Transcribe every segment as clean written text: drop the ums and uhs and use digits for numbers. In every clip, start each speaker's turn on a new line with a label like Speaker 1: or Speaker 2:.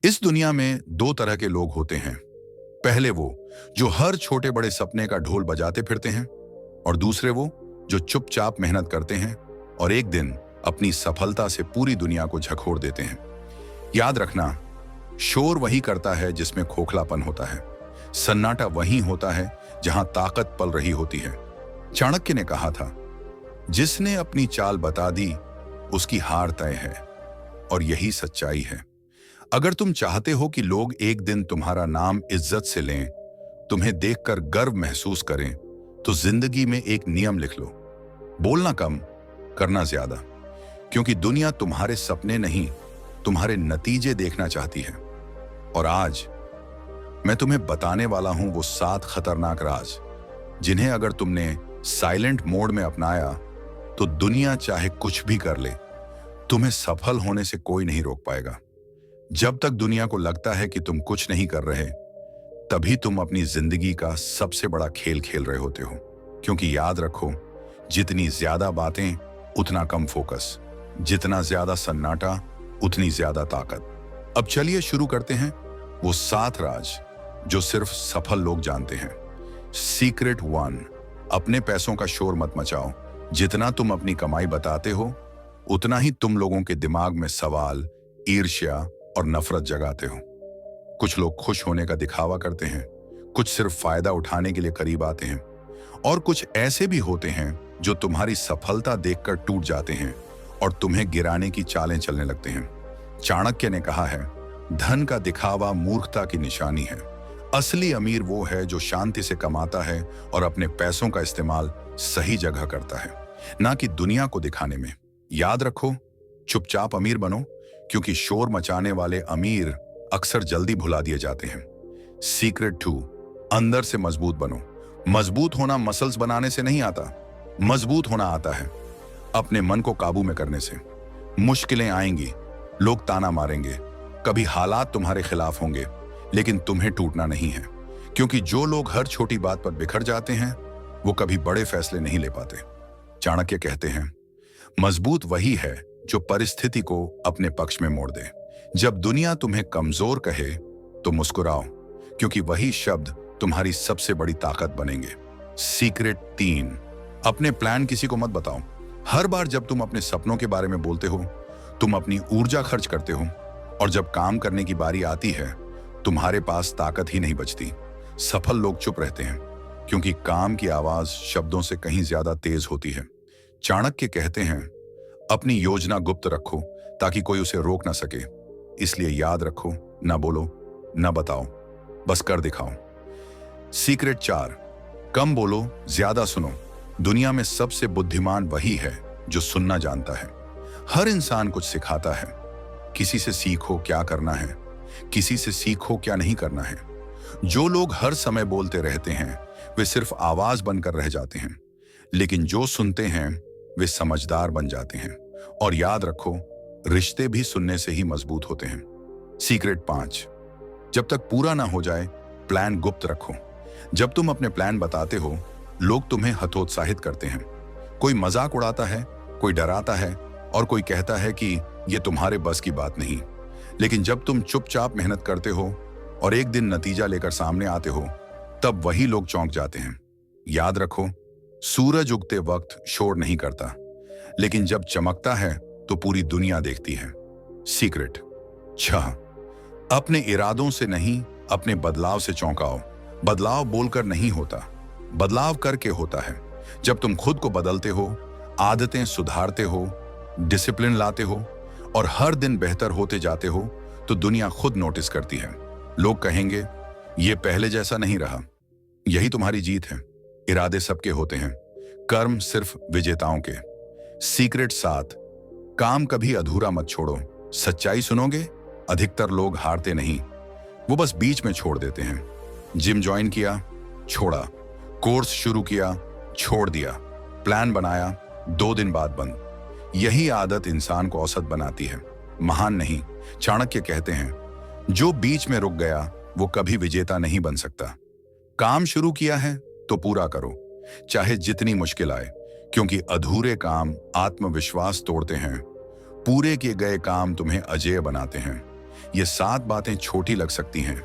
Speaker 1: इस दुनिया में दो तरह के लोग होते हैं। पहले वो जो हर छोटे बड़े सपने का ढोल बजाते फिरते हैं, और दूसरे वो जो चुपचाप मेहनत करते हैं और एक दिन अपनी सफलता से पूरी दुनिया को झकोर देते हैं। याद रखना, शोर वही करता है जिसमें खोखलापन होता है। सन्नाटा वही होता है जहां ताकत पल रही होती है। चाणक्य ने कहा था, जिसने अपनी चाल बता दी उसकी हार तय है। और यही सच्चाई है। अगर तुम चाहते हो कि लोग एक दिन तुम्हारा नाम इज्जत से लें, तुम्हें देखकर गर्व महसूस करें, तो जिंदगी में एक नियम लिख लो: बोलना कम, करना ज्यादा। क्योंकि दुनिया तुम्हारे सपने नहीं, तुम्हारे नतीजे देखना चाहती है। और आज मैं तुम्हें बताने वाला हूं वो 7 खतरनाक राज, जिन्हें अगर तुमने साइलेंट मोड में अपनाया तो दुनिया चाहे कुछ भी कर ले, तुम्हें सफल होने से कोई नहीं रोक पाएगा। जब तक दुनिया को लगता है कि तुम कुछ नहीं कर रहे, तभी तुम अपनी जिंदगी का सबसे बड़ा खेल खेल रहे होते हो। क्योंकि याद रखो, जितनी ज्यादा बातें उतना कम फोकस, जितना ज्यादा सन्नाटा उतनी ज्यादा ताकत। अब चलिए शुरू करते हैं वो 7 राज जो सिर्फ सफल लोग जानते हैं। सीक्रेट 1, अपने पैसों का शोर मत मचाओ। जितना तुम अपनी कमाई बताते हो, उतना ही तुम लोगों के दिमाग में सवाल, ईर्ष्या और नफरत जगाते हो। कुछ लोग खुश होने का दिखावा करते हैं, कुछ सिर्फ फायदा उठाने के लिए करीब आते हैं, और कुछ ऐसे भी होते हैं जो तुम्हारी सफलता देखकर टूट जाते हैं और तुम्हें गिराने की चालें चलने लगते हैं। चाणक्य ने कहा है, धन का दिखावा मूर्खता की निशानी है। असली अमीर वो है जो शांति से कमाता है और अपने पैसों का इस्तेमाल सही जगह करता है, ना कि दुनिया को दिखाने में। याद रखो, चुपचाप अमीर बनो, क्योंकि शोर मचाने वाले अमीर अक्सर जल्दी भुला दिए जाते हैं। सीक्रेट 2, अंदर से मजबूत बनो। मजबूत होना मसल्स बनाने से नहीं आता, मजबूत होना आता है अपने मन को काबू में करने से। मुश्किलें आएंगी, लोग ताना मारेंगे, कभी हालात तुम्हारे खिलाफ होंगे, लेकिन तुम्हें टूटना नहीं है। क्योंकि जो लोग हर छोटी बात पर बिखर जाते हैं, वो कभी बड़े फैसले नहीं ले पाते। चाणक्य कहते हैं, मजबूत वही है जो परिस्थिति को अपने पक्ष में मोड़ दे। जब दुनिया तुम्हें कमजोर कहे तो मुस्कुराओ, क्योंकि वही शब्द तुम्हारी सबसे बड़ी ताकत बनेंगे। सीक्रेट 3, अपने प्लान किसी को मत बताओ। हर बार जब तुम अपने सपनों के बारे में बोलते हो, तुम अपनी ऊर्जा खर्च करते हो, और जब काम करने की बारी आती है, तुम्हारे पास ताकत ही नहीं बचती। सफल लोग चुप रहते हैं, क्योंकि काम की आवाज शब्दों से कहीं ज्यादा तेज होती है। चाणक्य कहते हैं, अपनी योजना गुप्त रखो ताकि कोई उसे रोक ना सके। इसलिए याद रखो, ना बोलो, ना बताओ, बस कर दिखाओ। सीक्रेट 4, कम बोलो, ज्यादा सुनो। दुनिया में सबसे बुद्धिमान वही है जो सुनना जानता है। हर इंसान कुछ सिखाता है। किसी से सीखो क्या करना है, किसी से सीखो क्या नहीं करना है। जो लोग हर समय बोलते रहते हैं, वे सिर्फ आवाज बनकर रह जाते हैं, लेकिन जो सुनते हैं वे समझदार बन जाते हैं। और याद रखो, रिश्ते भी सुनने से ही मजबूत होते हैं। सीक्रेट 5, जब तक पूरा ना हो जाए प्लान गुप्त रखो। जब तुम अपने प्लान बताते हो, लोग तुम्हें हतोत्साहित करते हैं। कोई मजाक उड़ाता है, कोई डराता है, और कोई कहता है कि यह तुम्हारे बस की बात नहीं। लेकिन जब तुम चुपचाप मेहनत करते हो और एक दिन नतीजा लेकर सामने आते हो, तब वही लोग चौंक जाते हैं। याद रखो, सूरज उगते वक्त शोर नहीं करता, लेकिन जब चमकता है तो पूरी दुनिया देखती है। सीक्रेट 6, अपने इरादों से नहीं, अपने बदलाव से चौंकाओ। बदलाव बोलकर नहीं होता, बदलाव करके होता है। जब तुम खुद को बदलते हो, आदतें सुधारते हो, डिसिप्लिन लाते हो और हर दिन बेहतर होते जाते हो, तो दुनिया खुद नोटिस करती है। लोग कहेंगे, ये पहले जैसा नहीं रहा। यही तुम्हारी जीत है। इरादे सबके होते हैं, कर्म सिर्फ विजेताओं के। सीक्रेट 7, काम कभी अधूरा मत छोड़ो। सच्चाई सुनोगे, अधिकतर लोग हारते नहीं, वो बस बीच में छोड़ देते हैं। जिम ज्वाइन किया, छोड़ा। कोर्स शुरू किया, छोड़ दिया। प्लान बनाया, 2 दिन बाद बंद। यही आदत इंसान को औसत बनाती है, महान नहीं। चाणक्य कहते हैं, जो बीच में रुक गया वो कभी विजेता नहीं बन सकता। काम शुरू किया है तो पूरा करो, चाहे जितनी मुश्किल आए, क्योंकि अधूरे काम आत्मविश्वास तोड़ते हैं, पूरे किए गए काम तुम्हें अजेय बनाते हैं। ये 7 बातें छोटी लग सकती हैं,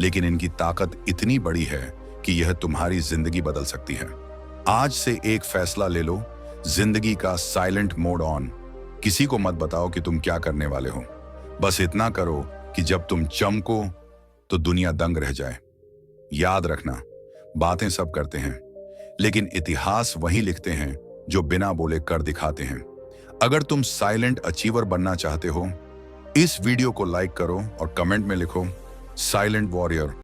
Speaker 1: लेकिन इनकी ताकत इतनी बड़ी है कि यह तुम्हारी जिंदगी बदल सकती है। आज से एक फैसला ले लो, जिंदगी का साइलेंट मोड ऑन। किसी को मत बताओ कि तुम क्या करने वाले हो। बस इतना करो कि जब तुम चमको तो दुनिया दंग रह जाए। याद रखना, बातें सब करते हैं, लेकिन इतिहास वही लिखते हैं जो बिना बोले कर दिखाते हैं। अगर तुम साइलेंट अचीवर बनना चाहते हो, इस वीडियो को लाइक करो और कमेंट में लिखो साइलेंट वॉरियर।